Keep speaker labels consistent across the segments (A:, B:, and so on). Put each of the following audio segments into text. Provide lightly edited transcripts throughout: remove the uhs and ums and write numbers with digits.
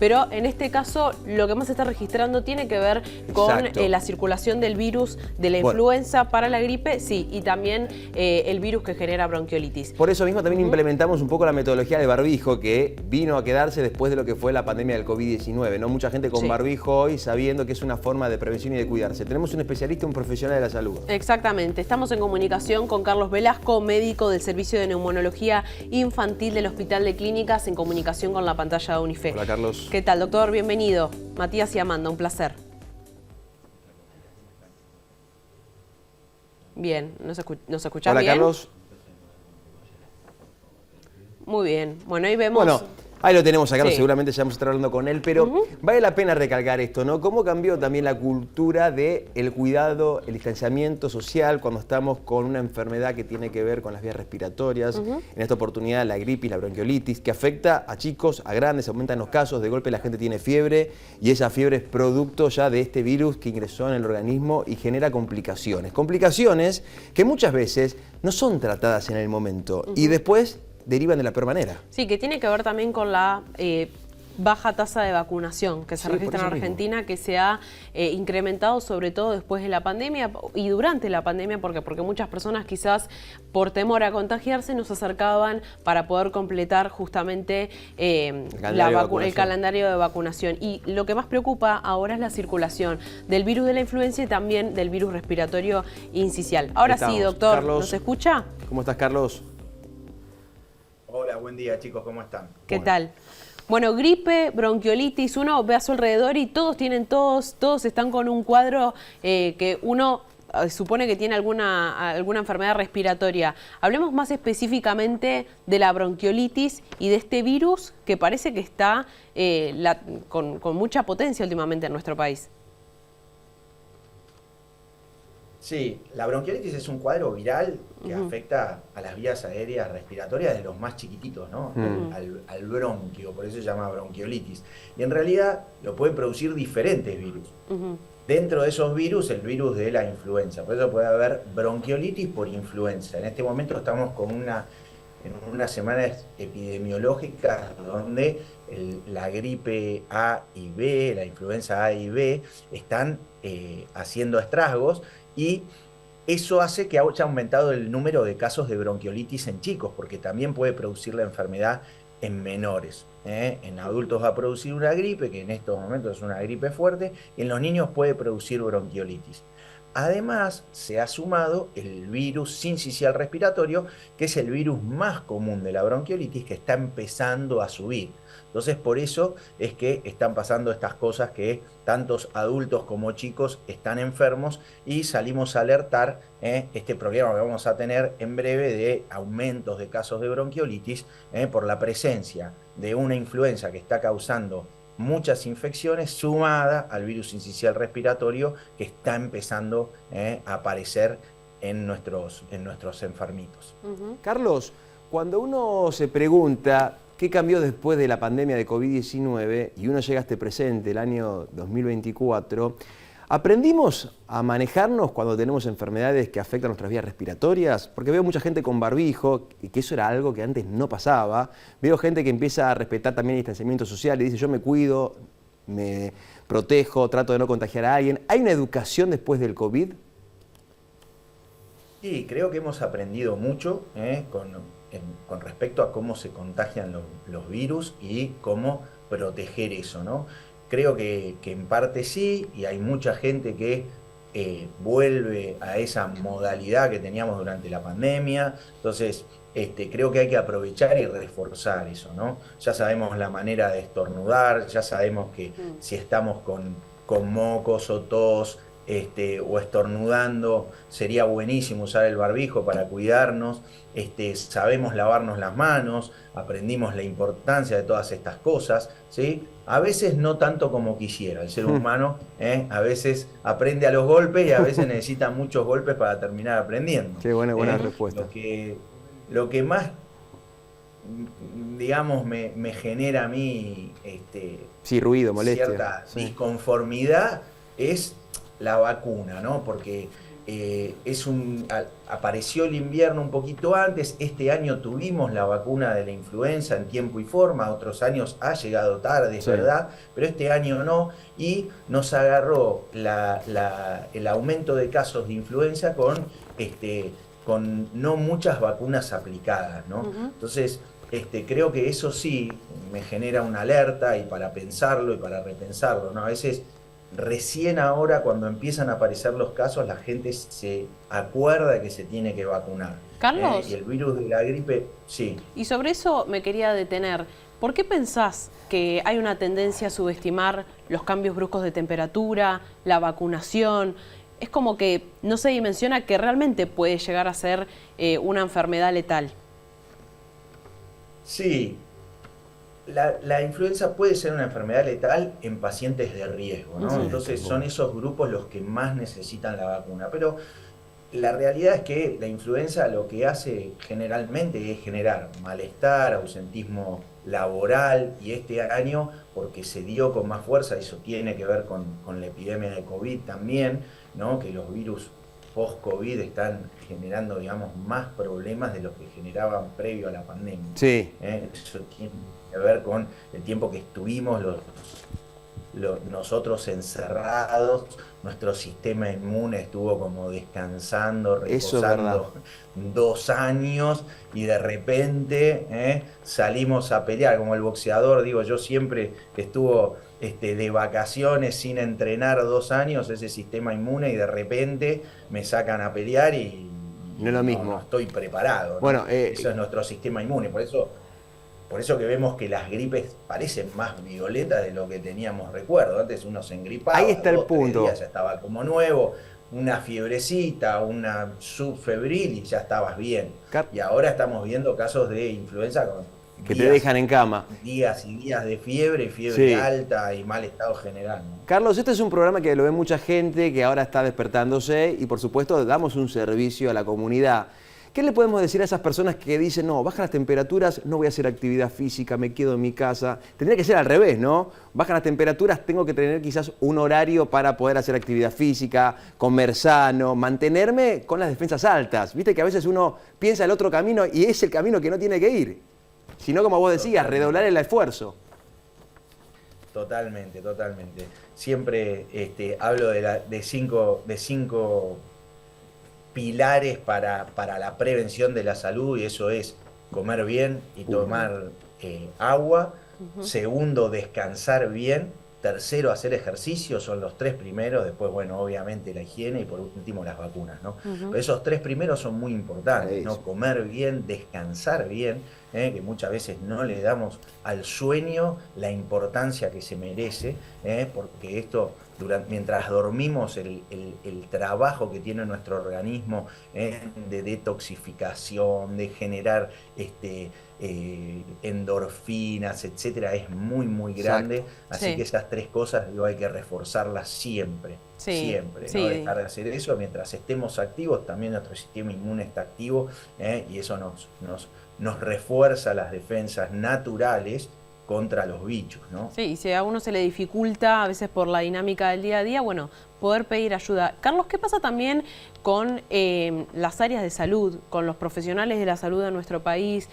A: pero en este caso lo que más se está registrando tiene que ver con la circulación del virus de la influenza para la gripe, sí, y también el virus que genera bronquiolitis.
B: Por eso mismo también implementamos un poco la metodología del barbijo, que vino a quedarse después de lo que fue la pandemia del COVID-19, ¿no? Mucha gente con barbijo hoy sabiendo que es una forma de prevención y de cuidarse. Tenemos un especialista, un profesional de la salud.
A: Exactamente. Estamos en comunicación con Carlos Velasco, médico del Servicio de Neumonología Infantil del Hospital de Clínicas, en comunicación con la pantalla de Unife.
B: Hola, Carlos.
A: ¿Qué tal, doctor? Bienvenido. Matías y Amanda, un placer. Bien, ¿nos escuchás bien?
B: Hola, Carlos.
A: Muy bien. Bueno, ahí vemos...
B: Bueno, ahí lo tenemos a Carlos, seguramente ya vamos a estar hablando con él, pero vale la pena recalcar esto, ¿no? Cómo cambió también la cultura del cuidado, el distanciamiento social cuando estamos con una enfermedad que tiene que ver con las vías respiratorias, en esta oportunidad la gripe y la bronquiolitis, que afecta a chicos, a grandes, aumentan los casos, de golpe la gente tiene fiebre y esa fiebre es producto ya de este virus que ingresó en el organismo y genera complicaciones. Complicaciones que muchas veces no son tratadas en el momento y después derivan de la peor manera.
A: Sí, que tiene que ver también con la baja tasa de vacunación que se registra en Argentina, que se ha incrementado sobre todo después de la pandemia y durante la pandemia, porque muchas personas quizás por temor a contagiarse nos acercaban para poder completar justamente el calendario de vacunación. Y lo que más preocupa ahora es la circulación del virus de la influenza y también del virus respiratorio incisional. Ahora sí, doctor,
B: Carlos,
A: ¿nos escucha?
B: ¿Cómo estás, Carlos?
C: Hola, buen día, chicos, ¿cómo están?
A: ¿Qué tal? Bueno, gripe, bronquiolitis, uno ve a su alrededor y todos están con un cuadro que uno supone que tiene alguna enfermedad respiratoria. Hablemos más específicamente de la bronquiolitis y de este virus que parece que está con mucha potencia últimamente en nuestro país.
C: Sí, la bronquiolitis es un cuadro viral que afecta a las vías aéreas respiratorias de los más chiquititos, ¿no? Al bronquio, por eso se llama bronquiolitis. Y en realidad lo pueden producir diferentes virus. Dentro de esos virus, el virus de la influenza. Por eso puede haber bronquiolitis por influenza. En este momento estamos con unas semanas epidemiológicas donde la gripe A y B, la influenza A y B, están haciendo estragos. Y eso hace que haya aumentado el número de casos de bronquiolitis en chicos, porque también puede producir la enfermedad en menores. En adultos va a producir una gripe, que en estos momentos es una gripe fuerte, y en los niños puede producir bronquiolitis. Además, se ha sumado el virus sincicial respiratorio, que es el virus más común de la bronquiolitis, que está empezando a subir. Entonces, por eso es que están pasando estas cosas, que tantos adultos como chicos están enfermos, y salimos a alertar este problema que vamos a tener en breve de aumentos de casos de bronquiolitis por la presencia de una influenza que está causando muchas infecciones, sumada al virus sincicial respiratorio que está empezando a aparecer en nuestros enfermitos.
B: Carlos, cuando uno se pregunta qué cambió después de la pandemia de COVID-19 y uno llega a este presente, el año 2024, ¿aprendimos a manejarnos cuando tenemos enfermedades que afectan nuestras vías respiratorias? Porque veo mucha gente con barbijo, y que eso era algo que antes no pasaba. Veo gente que empieza a respetar también el distanciamiento social y dice: yo me cuido, me protejo, trato de no contagiar a alguien. ¿Hay una educación después del COVID?
C: Sí, creo que hemos aprendido mucho con respecto a cómo se contagian los virus y cómo proteger eso, ¿no? Creo que en parte sí, y hay mucha gente que vuelve a esa modalidad que teníamos durante la pandemia. Entonces, creo que hay que aprovechar y reforzar eso, ¿no? Ya sabemos la manera de estornudar, ya sabemos que si estamos con mocos o tos, o estornudando, sería buenísimo usar el barbijo para cuidarnos. Sabemos lavarnos las manos, aprendimos la importancia de todas estas cosas, ¿sí? A veces no tanto como quisiera. El ser humano a veces aprende a los golpes y a veces necesita muchos golpes para terminar aprendiendo.
B: Qué buena respuesta.
C: Lo que más, digamos, me genera a mí
B: ruido, molestia,
C: cierta disconformidad es la vacuna, ¿no? Porque apareció el invierno un poquito antes. Este año tuvimos la vacuna de la influenza en tiempo y forma, otros años ha llegado tarde, es verdad, pero este año no, y nos agarró el aumento de casos de influenza con no muchas vacunas aplicadas, ¿no? Entonces, creo que eso sí me genera una alerta, y para pensarlo y para repensarlo, ¿no? A veces, recién ahora, cuando empiezan a aparecer los casos, la gente se acuerda de que se tiene que vacunar.
A: Carlos.
C: Y el virus de la gripe, sí.
A: Y sobre eso me quería detener. ¿Por qué pensás que hay una tendencia a subestimar los cambios bruscos de temperatura, la vacunación? Es como que no se dimensiona que realmente puede llegar a ser una enfermedad letal.
C: Sí. La influenza puede ser una enfermedad letal en pacientes de riesgo, ¿no? Entonces son esos grupos los que más necesitan la vacuna. Pero la realidad es que la influenza lo que hace generalmente es generar malestar, ausentismo laboral, y este año, porque se dio con más fuerza, eso tiene que ver con la epidemia de COVID también, ¿no? Que los virus post-COVID están generando, digamos, más problemas de los que generaban previo a la pandemia.
B: Sí.
C: Eso tiene que ver con el tiempo que estuvimos nosotros encerrados, nuestro sistema inmune estuvo como descansando, reposando 2 años, y de repente salimos a pelear, como el boxeador, digo, yo siempre estuvo de vacaciones sin entrenar 2 años, ese sistema inmune, y de repente me sacan a pelear y
B: no es lo mismo.
C: No estoy preparado, ¿no?
B: Bueno,
C: eso es nuestro sistema inmune, por eso que vemos que las gripes parecen más violentas de lo que teníamos recuerdo. Antes uno se engripaba,
B: ahí está el
C: 2, 3
B: punto.
C: días ya estaba como nuevo, una fiebrecita, una subfebril y ya estabas bien. Y ahora estamos viendo casos de influenza
B: que te dejan en cama.
C: Días y días de fiebre alta y mal estado general, ¿no?
B: Carlos, este es un programa que lo ve mucha gente, que ahora está despertándose, y por supuesto damos un servicio a la comunidad. ¿Qué le podemos decir a esas personas que dicen, no, bajan las temperaturas, no voy a hacer actividad física, me quedo en mi casa? Tendría que ser al revés, ¿no? Bajan las temperaturas, tengo que tener quizás un horario para poder hacer actividad física, comer sano, mantenerme con las defensas altas. Viste que a veces uno piensa el otro camino y es el camino que no tiene que ir. Sino, como vos decías, redoblar el esfuerzo.
C: Totalmente. Siempre hablo de cinco pilares para la prevención de la salud, y eso es comer bien y tomar agua. Segundo, descansar bien. Tercero, hacer ejercicio. Son los 3 primeros. Después, bueno, obviamente la higiene, y por último las vacunas, ¿no? Pero esos 3 primeros son muy importantes, ¿no? Comer bien, descansar bien, que muchas veces no le damos al sueño la importancia que se merece, porque esto, mientras dormimos, el trabajo que tiene nuestro organismo de detoxificación, de generar endorfinas, etcétera, es muy grande. Exacto. Así que esas 3 cosas hay que reforzarlas siempre. Siempre, ¿no? Dejar de hacer eso. Mientras estemos activos, también nuestro sistema inmune está activo, y eso nos refuerza las defensas naturales contra los bichos, ¿no?
A: Sí, y si a uno se le dificulta, a veces por la dinámica del día a día, bueno, poder pedir ayuda. Carlos, ¿qué pasa también con las áreas de salud, con los profesionales de la salud de nuestro país,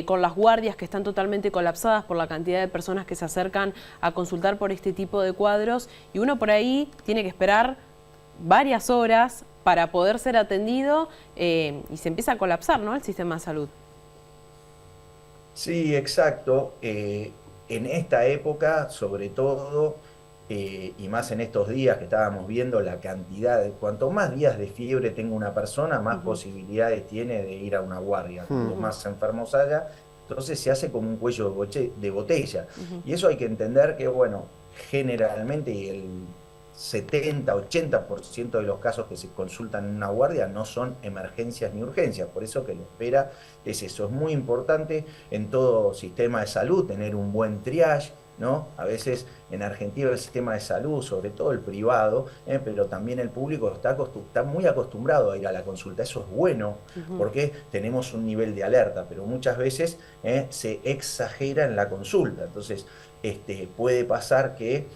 A: con las guardias que están totalmente colapsadas por la cantidad de personas que se acercan a consultar por este tipo de cuadros, y uno por ahí tiene que esperar varias horas para poder ser atendido, y se empieza a colapsar, ¿no?, el sistema de salud?
C: Sí, exacto. En esta época, sobre todo, y más en estos días que estábamos viendo la cantidad, cuanto más días de fiebre tenga una persona, más posibilidades tiene de ir a una guardia. Cuanto más enfermos haya, entonces se hace como un cuello de botella. Y eso hay que entender que, bueno, generalmente el 70-80% de los casos que se consultan en una guardia no son emergencias ni urgencias, por eso que la espera es eso. Es muy importante en todo sistema de salud tener un buen triage, ¿no? A veces en Argentina el sistema de salud, sobre todo el privado, pero también el público, está muy acostumbrado a ir a la consulta. Eso es bueno, porque tenemos un nivel de alerta, pero muchas veces se exagera en la consulta. Entonces puede pasar que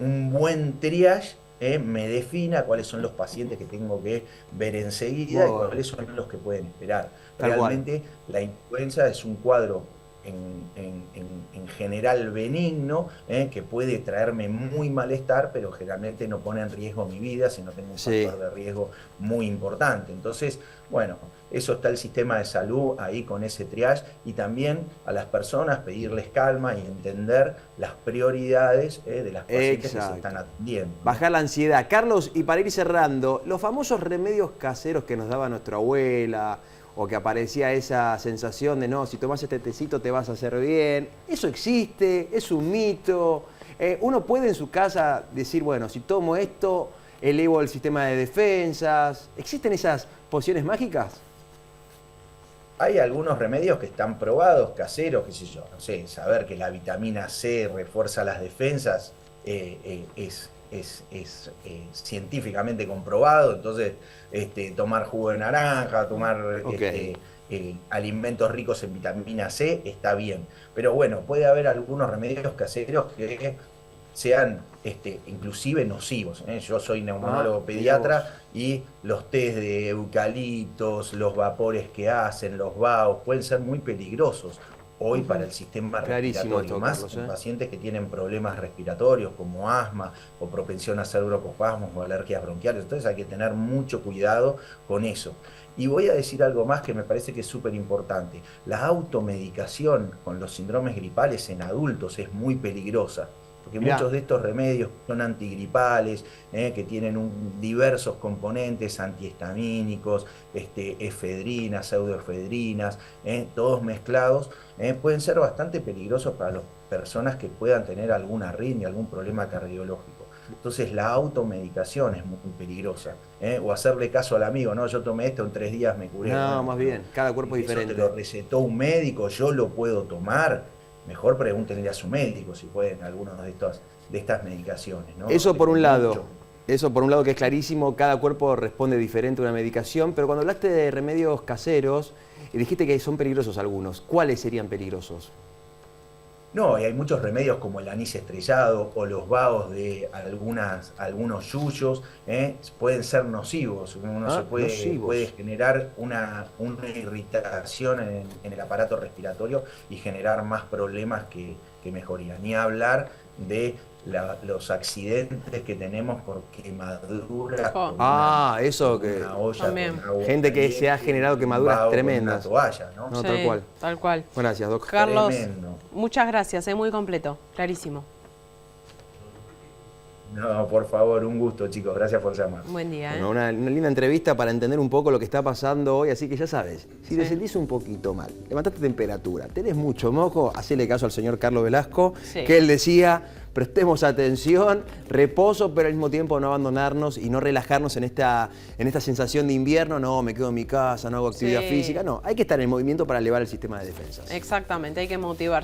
C: un buen triage me defina cuáles son los pacientes que tengo que ver enseguida y cuáles son los que pueden esperar. Realmente la influenza es un cuadro en general benigno, que puede traerme muy malestar, pero generalmente no pone en riesgo mi vida si no tengo un factor de riesgo muy importante. Entonces, bueno, eso está el sistema de salud ahí con ese triage, y también a las personas pedirles calma y entender las prioridades de las pacientes que se están atendiendo.
B: Bajar la ansiedad. Carlos, y para ir cerrando, los famosos remedios caseros que nos daba nuestra abuela, o que aparecía esa sensación de no, si tomas este tecito te vas a hacer bien, ¿eso existe? ¿Es un mito? ¿Uno puede en su casa decir, bueno, si tomo esto, elevo el sistema de defensas? ¿Existen esas pociones mágicas?
C: Hay algunos remedios que están probados, caseros, qué sé yo, no sé, saber que la vitamina C refuerza las defensas es científicamente comprobado. Entonces, tomar jugo de naranja, tomar alimentos ricos en vitamina C está bien. Pero bueno, puede haber algunos remedios caseros que sean inclusive nocivos. Yo soy neumólogo pediatra y los tés de eucaliptos, los vapores que hacen, los vaos, pueden ser muy peligrosos hoy para el sistema respiratorio, más en pacientes que tienen problemas respiratorios como asma o propensión a hacer broncoespasmos o alergias bronquiales. Entonces hay que tener mucho cuidado con eso. Y voy a decir algo más que me parece que es súper importante. La automedicación con los síndromes gripales en adultos es muy peligrosa, porque muchos de estos remedios son antigripales, que tienen diversos componentes antihistamínicos, efedrinas, pseudoefedrinas, todos mezclados, pueden ser bastante peligrosos para las personas que puedan tener alguna arritmia, algún problema cardiológico. Entonces la automedicación es muy peligrosa, o hacerle caso al amigo, no, yo tomé esto, en 3 días me curé.
B: No, más bien, cada cuerpo es diferente.
C: Eso te lo recetó un médico, yo lo puedo tomar. Mejor pregúntenle a su médico si pueden algunas de estas medicaciones, ¿no?
B: Eso por un lado. Eso por un lado que es clarísimo, cada cuerpo responde diferente a una medicación, pero cuando hablaste de remedios caseros, dijiste que son peligrosos algunos. ¿Cuáles serían peligrosos?
C: No, y hay muchos remedios como el anís estrellado o los vaos de algunos yuyos, pueden ser nocivos. Uno se puede generar una irritación en el aparato respiratorio y generar más problemas que mejoría. Ni hablar de los accidentes que tenemos por quemaduras.
B: Eso que...
C: Una olla con agua
B: gente que se ha generado quemaduras tremendas.
C: Una toalla, ¿no?
A: Sí,
B: tal cual.
A: Tal cual.
B: Gracias, Doc.
A: Carlos,
C: Tremendo.
A: muchas gracias, muy completo, clarísimo.
C: No, por favor, un gusto, chicos. Gracias por llamar.
A: Buen día.
B: Bueno, una linda entrevista para entender un poco lo que está pasando hoy, así que ya sabes, si te sentís un poquito mal, levantate temperatura, tenés mucho moco, hacele caso al señor Carlos Velasco, que él decía, prestemos atención, reposo, pero al mismo tiempo no abandonarnos y no relajarnos en esta sensación de invierno, no, me quedo en mi casa, no hago actividad física, no, hay que estar en movimiento para elevar el sistema de defensas.
A: Exactamente, hay que motivarse.